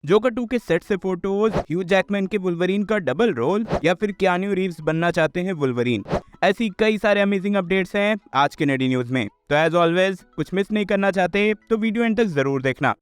Joker 2 के set से photos, Hugh Jackman के वुल्वरीन का डबल रोल या फिर कियानू रीव्स बनना चाहते हैं वुल्वरीन। ऐसी कई सारे अमेजिंग अपडेट्स हैं आज के नडी न्यूज में। तो एज ऑलवेज कुछ मिस नहीं करना चाहते तो वीडियो एंड तक जरूर देखना।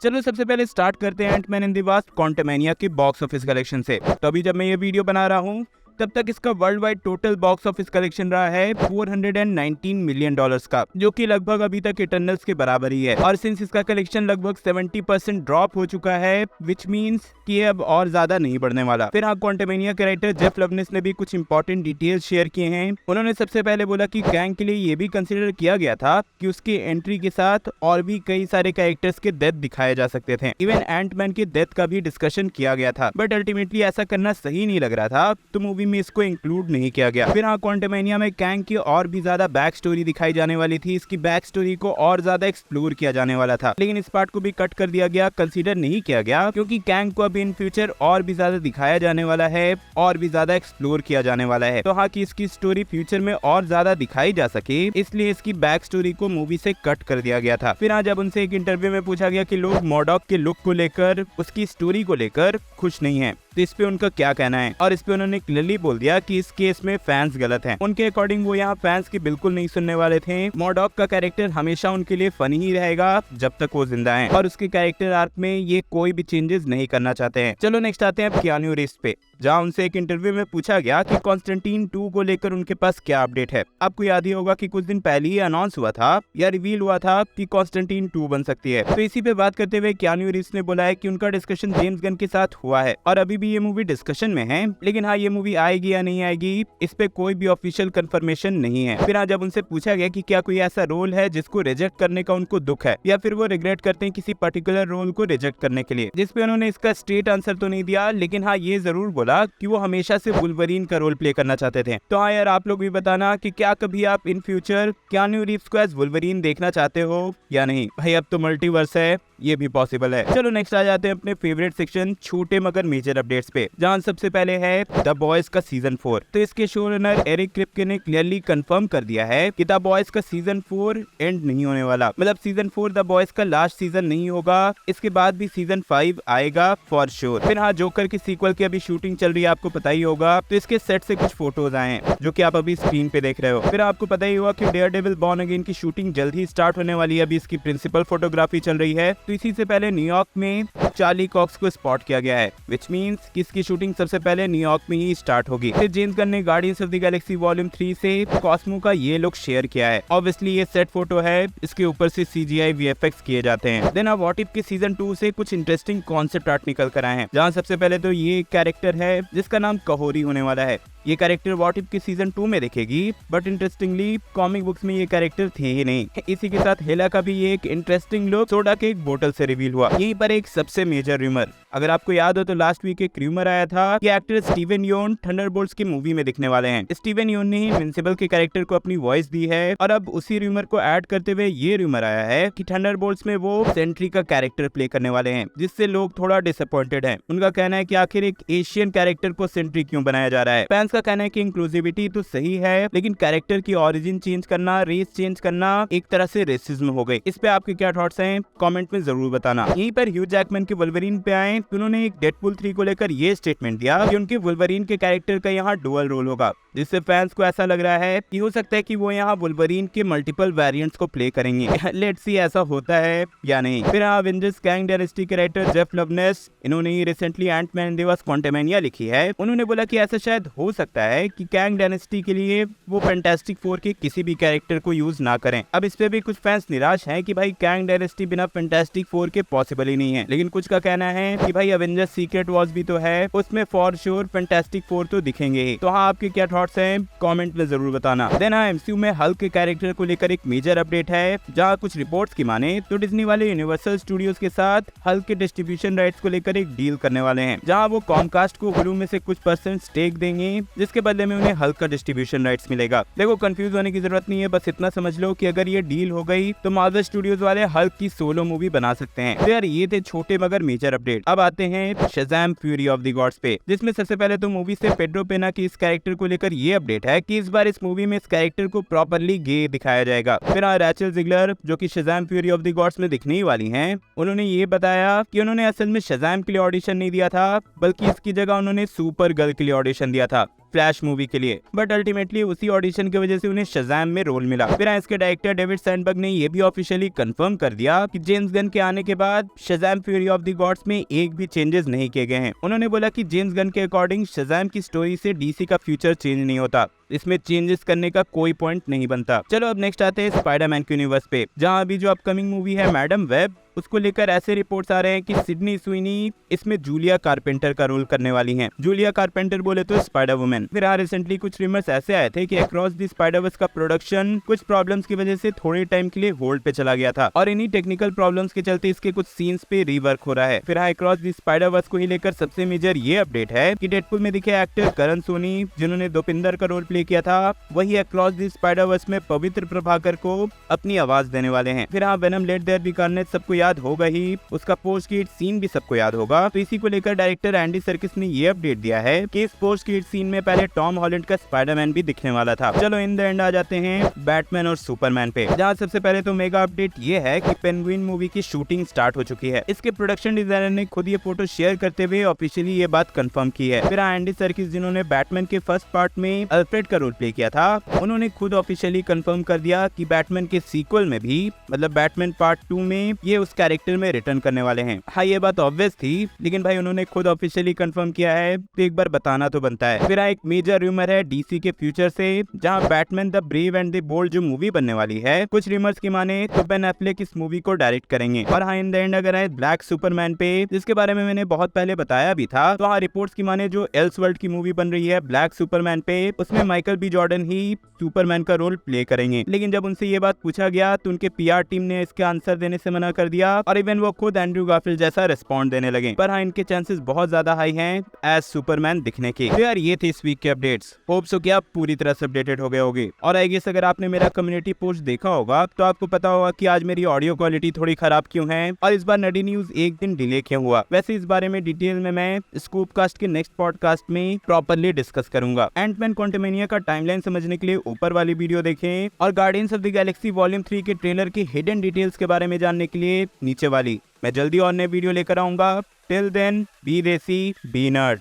चलो सबसे पहले स्टार्ट करते हैं एंटमैन एंड द वास्प क्वांटमैनिया के बॉक्स ऑफिस कलेक्शन से। तो अभी जब मैं ये वीडियो बना रहा हूँ तब तक इसका world wide total box office collection रहा है $419 मिलियन का, जो कि लगभग अभी तक इटर्नल्स के बराबर ही है। और सिंस इसका कलेक्शन लगभग 70% ड्रॉप हो चुका है, विच मींस कि अब और ज्यादा नहीं बढ़ने वाला। फिर हाँ, क्वांटमैनिया के राइटर जेफ लवनेस ने भी कुछ इंपॉर्टेंट डिटेल्स शेयर किए हैं। उन्होंने सबसे पहले बोला कि कैंग के लिए ये भी कंसिडर किया गया था कि उसकी एंट्री के साथ और भी कई सारे कैरेक्टर्स के डेथ दिखाए जा सकते थे। इवन एंटमैन के डेथ का भी डिस्कशन किया गया था, बट अल्टीमेटली ऐसा करना सही नहीं लग रहा था, तो मूवी में इसको इंक्लूड नहीं किया गया। फिर हाँ, क्वांटमैनिया में कैंग की और भी ज्यादा बैक स्टोरी दिखाई जाने वाली थी। इसकी बैक स्टोरी को और ज्यादा एक्सप्लोर किया जाने वाला था, लेकिन इस पार्ट को भी कट कर दिया गया, कंसीडर नहीं किया गया, क्योंकि कैंग को अभी इन फ्यूचर और भी ज्यादा दिखाया जाने वाला है और भी ज्यादा एक्सप्लोर किया जाने वाला है। तो हाँ, कि इसकी स्टोरी फ्यूचर में और ज्यादा दिखाई जा सके, इसलिए इसकी बैक स्टोरी को मूवी से कट कर दिया गया था। फिर हाँ, जब उनसे एक इंटरव्यू में पूछा गया कि लोग मॉडॉक के लुक को लेकर, उसकी स्टोरी को लेकर खुश नहीं है, तो इस पे उनका क्या कहना है, और इस पे उन्होंने क्लियरली बोल दिया कि इस केस में फैंस गलत हैं। उनके अकॉर्डिंग वो यहाँ फैंस की बिल्कुल नहीं सुनने वाले थे। मॉडॉक का कैरेक्टर हमेशा उनके लिए फनी ही रहेगा जब तक वो जिंदा है, और उसके कैरेक्टर आर्क में ये कोई भी चेंजेस नहीं करना चाहते हैं। चलो नेक्स्ट आते हैं कियानू रीव्स पे, जहाँ उनसे एक इंटरव्यू में पूछा गया कि कॉन्स्टेंटाइन 2 को लेकर उनके पास क्या अपडेट है। आपको याद ही होगा कि कुछ दिन पहले ही अनाउंस हुआ था या रिवील हुआ था कि कॉन्स्टेंटाइन 2 बन सकती है। तो इसी पे बात करते हुए कियानू रीव्स ने बोला है कि उनका डिस्कशन जेम्स गन के साथ हुआ है और अभी भी ये मूवी डिस्कशन में है, लेकिन हाँ, ये मूवी आएगी या नहीं आएगी इस पे कोई भी ऑफिशियल कंफर्मेशन नहीं है। फिर हाँ, जब उनसे पूछा गया कि क्या कोई ऐसा रोल है जिसको रिजेक्ट करने का उनको दुख है, या फिर वो रिग्रेट करते हैं किसी पर्टिकुलर रोल को रिजेक्ट करने के लिए, जिसपे उन्होंने इसका स्ट्रेट आंसर तो नहीं दिया, लेकिन हाँ, ये जरूर बोला कि वो हमेशा से वुल्वरीन का रोल प्ले करना चाहते थे। तो हाँ यार, आप लोग भी बताना कि क्या कभी आप इन फ्यूचर कियानू रीव्स को एज वुल्वरीन देखना चाहते हो या नहीं। भाई अब तो मल्टीवर्स है, ये भी पॉसिबल है। चलो नेक्स्ट आ जाते हैं अपने फेवरेट सेक्शन छोटे मगर मेजर अपडेट्स पे, जहाँ सबसे पहले है द बॉयज का सीजन 4। तो इसके शो रनर एरिक क्रिप्के ने क्लियरली कंफर्म कर दिया है कि द बॉयज का सीजन 4 एंड नहीं होने वाला। मतलब सीजन 4 द बॉयज का लास्ट सीजन नहीं होगा, इसके बाद भी सीजन 5 आएगा फॉर श्योर। फिर हाँ, जोकर की सीक्वल की अभी शूटिंग चल रही है, आपको पता ही होगा। तो इसके सेट से कुछ फोटोज आए हैं जो कि आप अभी स्क्रीन पे देख रहे हो। फिर आपको पता ही होगा कि डेयरडेविल बॉर्न अगेन की शूटिंग जल्द ही स्टार्ट होने वाली है, अभी इसकी प्रिंसिपल फोटोग्राफी चल रही है। तो इसी से पहले न्यूयॉर्क में चार्ली कॉक्स को स्पॉट किया गया है, विच मींस कि इसकी शूटिंग सबसे पहले न्यूयॉर्क में ही स्टार्ट होगी। फिर जेम्स गन ने guardians of the Galaxy volume 3 से कॉस्मो का ये लुक शेयर किया है। ऑब्वियसली ये सेट फोटो है, इसके ऊपर से CGI VFX किए जाते हैं। देन व्हाट इफ के सीजन 2 से कुछ इंटरेस्टिंग कॉन्सेप्ट आर्ट निकल कर आए हैं, जहाँ सबसे पहले तो ये कैरेक्टर है जिसका नाम कहोरी होने वाला है। ये कैरेक्टर व्हाट इफ के सीजन 2 में दिखेगी, बट इंटरेस्टिंगली कॉमिक बुक्स में ये कैरेक्टर थे ही नहीं। इसी के साथ हेला का भी एक इंटरेस्टिंग लुक सोडा के एक बोतल से रिवील हुआ। यहीं पर एक सबसे मेजर रूमर, अगर आपको याद हो तो लास्ट वीक एक रूमर आया था कि एक्टर स्टीवन योन थंडरबोल्ट्स की मूवी में दिखने वाले हैं। स्टीवन योन ने ही इनविंसिबल के कैरेक्टर को अपनी वॉइस दी है, और अब उसी रूमर को ऐड करते हुए ये रूमर आया है कि थंडरबोल्ट्स में वो सेंट्री का कैरेक्टर प्ले करने वाले हैं, जिससे लोग थोड़ा डिसअपॉइंटेड हैं। उनका कहना है कि आखिर एक एशियन कैरेक्टर को सेंट्री क्यों बनाया जा रहा है। फैंस का कहना है कि इंक्लूसिविटी तो सही है, लेकिन कैरेक्टर की ओरिजिन चेंज करना, रेस चेंज करना एक तरह से रेसिज्म हो गई। इस पे आपके क्या थॉट्स हैं कमेंट में जरूर बताना। यहीं पर ह्यू जैकमैन के वुल्वरीन पे आए, उन्होंने एक डेडपूल 3 को लेकर ये स्टेटमेंट दिया कि उनके वुल्वरीन के कैरेक्टर का यहाँ डुअल रोल होगा, जिससे फैंस को ऐसा लग रहा है कि हो सकता है कि वो यहाँ वुल्वरीन के मल्टीपल वेरिएंट्स को प्ले करेंगे। लेट्स सी ऐसा होता है या नहीं। फिर अवेंजर्स कैंग डायनेस्टी के राइटर जेफ लवनेस, इन्होंने ही recently Ant Man and the Wasp Quantumania लिखी है। उन्होंने बोला कि ऐसा शायद हो सकता है कि कैंग डायनेस्टी के लिए वो फैंटास्टिक फोर के किसी भी कैरेक्टर को यूज ना करें। अब इस पे भी कुछ फैंस निराश हैं कि भाई कैंग डायनेस्टी बिना फैंटास्टिक फोर के पॉसिबल ही नहीं है, लेकिन कुछ का कहना है कि भाई अवेंजर्स सीक्रेट वॉर्स भी तो है, उसमें फॉर श्योर फैंटास्टिक फोर तो दिखेंगे ही। तो हाँ, आपके क्या थॉट्स हैं कमेंट में जरूर बताना। देन हाँ, MCU में हल्क के कैरेक्टर को लेकर एक मेजर अपडेट है, जहाँ कुछ रिपोर्ट्स की माने तो डिज्नी वाले यूनिवर्सल स्टूडियोज के साथ हल्क के डिस्ट्रीब्यूशन राइट्स को लेकर एक डील करने वाले हैं, जहाँ वो कॉमकास्ट को हुलू में से कुछ % स्टेक देंगे, जिसके बदले में उन्हें हल्क का डिस्ट्रीब्यूशन राइट्स मिलेगा। देखो कंफ्यूज होने की जरूरत नहीं है, बस इतना समझ लो कि अगर ये डील हो गई तो मार्वल स्टूडियोज वाले हल्क की सोलो मूवी बना सकते हैं। तो यार ये थे छोटे मगर मेजर अपडेट। अब आते हैं Shazam fury of the gods पे, जिसमें सबसे पहले तो मूवी से पेड्रो पेना की इस कैरेक्टर को लेकर ये अपडेट है कि इस बार इस मूवी में इस कैरेक्टर को प्रॉपरली गे दिखाया जाएगा। फिर रैचल जिगलर जो कि Shazam fury of the gods में दिखने ही वाली हैं, उन्होंने ये बताया कि उन्होंने असल में शज़ैम के लिए ऑडिशन नहीं दिया था, बल्कि इसकी जगह उन्होंने सुपर गर्ल के लिए ऑडिशन दिया था, फ्लैश मूवी के लिए, बट अल्टीमेटली उसी ऑडिशन की वजह से उन्हें शज़ैम में रोल मिला। फिर इसके डायरेक्टर डेविड सैंडबर्ग ने ये भी ऑफिशियली कंफर्म कर दिया कि जेम्स गन के आने के बाद Shazam fury of the gods में एक भी चेंजेस नहीं किए गए हैं। उन्होंने बोला कि जेम्स गन के अकॉर्डिंग शज़ैम की स्टोरी से डीसी का फ्यूचर चेंज नहीं होता, इसमें चेंजेस करने का कोई पॉइंट नहीं बनता। चलो अब नेक्स्ट आते हैं स्पाइडरमैन के यूनिवर्स पे, जहां अभी जो अपकमिंग मूवी है मैडम वेब, उसको लेकर ऐसे रिपोर्ट्स आ रहे हैं कि सिडनी स्विनी इसमें जूलिया कारपेंटर का रोल करने वाली हैं। जूलिया कारपेंटर बोले तो स्पाइडर वुमन। फिर रिसेंटली कुछ रिमर्स ऐसे आए थे कि अक्रॉस द स्पाइडरवर्स का प्रोडक्शन कुछ प्रॉब्लम्स की वजह से थोड़े टाइम के लिए होल्ड पे चला गया था, और इन्हीं टेक्निकल प्रॉब्लम्स के चलते इसके कुछ सीन्स पे रीवर्क हो रहा है। फिर अक्रॉस द स्पाइडरवर्स को ही लेकर सबसे मेजर ये अपडेट है कि डेडपूल में दिखे एक्टर करण सोनी, जिन्होंने दोपिंदर का रोल प्ले किया था, वही अक्रॉस द स्पाइडरवर्स में पवित्र प्रभाकर को अपनी आवाज देने वाले हैं। फिर Venom Let There Be Carnage सबको याद होगा ही, उसका पोस्ट क्रेडिट सीन भी सबको याद होगा। तो इसी को लेकर डायरेक्टर एंडी सर्किस ने ये अपडेट दिया है कि इस पोस्ट क्रेडिट सीन में पहले टॉम हॉलैंड का स्पाइडरमैन भी दिखने वाला था। चलो इन द एंड आ जाते हैं बैटमैन और सुपरमैन पे, जहाँ सबसे पहले तो मेगा अपडेट ये है कि पेंगुइन मूवी की शूटिंग स्टार्ट हो चुकी है। इसके प्रोडक्शन डिजाइनर ने खुद ये फोटो शेयर करते हुए ऑफिशियली ये बात कंफर्म की है। फिर एंडी सर्किस जिन्होंने बैटमैन के फर्स्ट पार्ट में अल्फ्रेड का रोल प्ले किया था, उन्होंने खुद ऑफिशियली कंफर्म कर दिया कि बैटमैन के सीक्वल में भी, मतलब बैटमैन पार्ट 2 में, ये उस कैरेक्टर में रिटर्न करने वाले हैं। हाँ ये बात ऑब्वियस थी, लेकिन भाई उन्होंने खुद ऑफिशियली कंफर्म किया है तो एक बार बताना तो बनता है। फिर एक मेजर रूमर है डीसी के फ्यूचर से, जहां Batman The Brave and The Bold जो मूवी बनने वाली है, कुछ रूमर्स की माने तो बेन एफ्लेक इस मूवी को डायरेक्ट करेंगे। और हाँ इन द एंड अगर आए ब्लैक सुपरमैन पे, जिसके बारे में मैंने बहुत पहले बताया भी था, तो हाँ रिपोर्ट्स की माने जो एल्सवर्ल्ड की मूवी बन रही है ब्लैक सुपरमैन पे, उसमें माइकल बी जॉर्डन ही सुपरमैन का रोल प्ले करेंगे। लेकिन जब उनसे ये बात पूछा गया तो उनके पीआर टीम ने इसके आंसर देने से मना कर दिया, और इवन वो खुद एंड्रू गारफील्ड जैसा रिस्पॉन्ड देने लगे। पर हाँ इनके चांसेस बहुत ज्यादा हाई हैं एज सुपरमैन दिखने के। तो यार ये थे इस वीक के अपडेट्स। होप सो कि आप पूरी तरह से अपडेटेड हो गए होगे। और आई गेस अगर आपने मेरा कम्युनिटी पोस्ट देखा होगा तो आपको पता होगा कि आज मेरी ऑडियो क्वालिटी थोड़ी खराब क्यों है, और इस बार नडी न्यूज एक दिन डिले क्यों हुआ। वैसे इस बारे में डिटेल में मैं स्कूपकास्ट के नेक्स्ट पॉडकास्ट में प्रॉपर्ली डिस्कस करूंगा। एंटमैन क्वांटमेनिया का टाइमलाइन समझने के लिए ऊपर वाली वीडियो देखें, और guardians of the Galaxy volume 3 के ट्रेलर की हिडन डिटेल्स के बारे में जानने के लिए नीचे वाली। मैं जल्दी और नए वीडियो लेकर आऊंगा। टिल देन बी देसी बी नर्ड।